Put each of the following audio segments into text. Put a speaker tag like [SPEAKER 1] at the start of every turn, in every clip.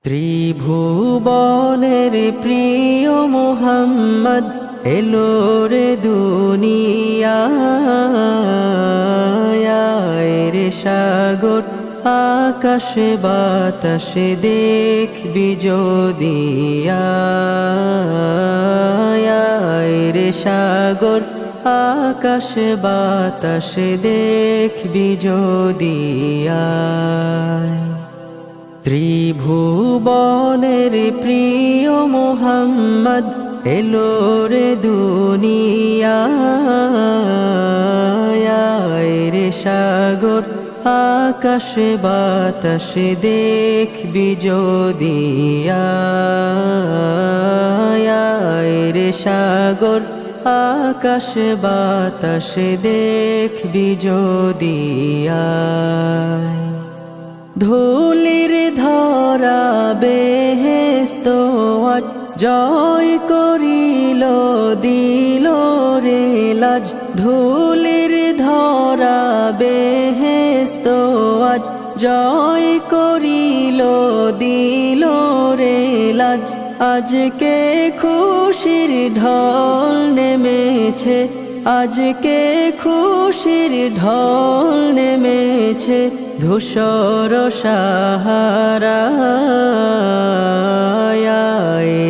[SPEAKER 1] ত্রিভুবনের প্রিয় মোহাম্মদ এলো রে দুনিয়ায় রে সাগর আকাশে বাতাসে দেখবি যদি রে সাগর আকাশে বাতাসে দেখবি যদি ত্রিভুবনের প্রিয় মোহাম্মদ এলো রে দুনিয়ায় রে সাগর আকাশে বাতাসে দেখবি যদি রে সাগর আকাশে বাতাসে দেখবি যদি ধুলির ধরা বেহেশত আজ জয় করিল দিল রে লাজ ধুলির ধরা বেহেশত আজ জয় করিল দিল রে লাজ আজকে খুশির ঢল নেমেছে আজকে খুশির ঢল নেমেছে ধূসর সাহারা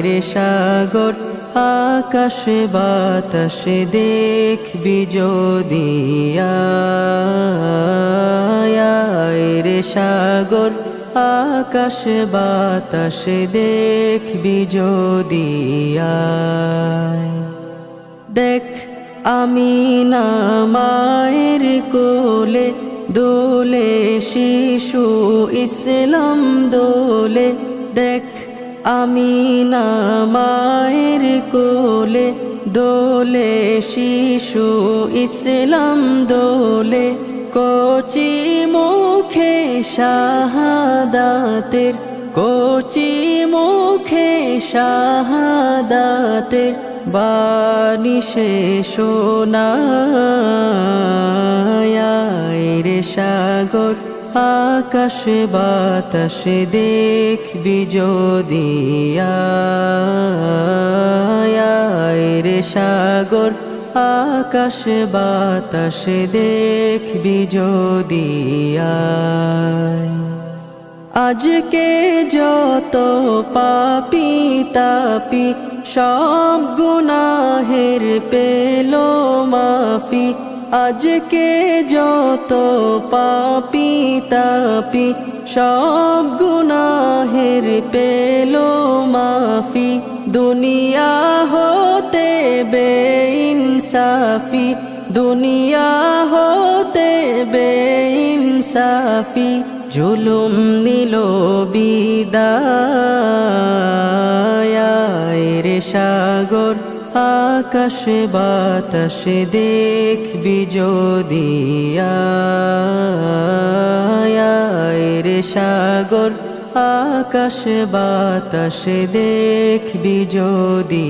[SPEAKER 1] রে সাগর আকাশে বাতাসে দেখবি যদি রে সাগর আকাশে বাতাসে দেখবি যদি দেখ আমিনা মায়ের কোলে দোলে শিশু ইসলাম দোলে দেখ আমিনা মায়ের কোলে দোলে শিশু ইসলাম দোলে কচি মুখে শাহাদাতের কচি মুখে শাহাদাতের বাণী সে শোনায় রে সাগর আকাশে বাতাসে দেখবি যদি রে সাগর আকাশে বাতাসে দেখবি যদি আজকে যত পাপী তাপি সব গুনাহের পেল মাফি আজকে যত পাপী তাপি সব গুনাহের পেল মাফি দুনিয়া হতে বেইনসাফি দুনিয়া হতে বেইনসাফি জুলুম নিল বিদায় রে সাগর আকাশে বাতাসে দেখবি যদি রে সাগর আকাশে বাতাসে দেখবি যদি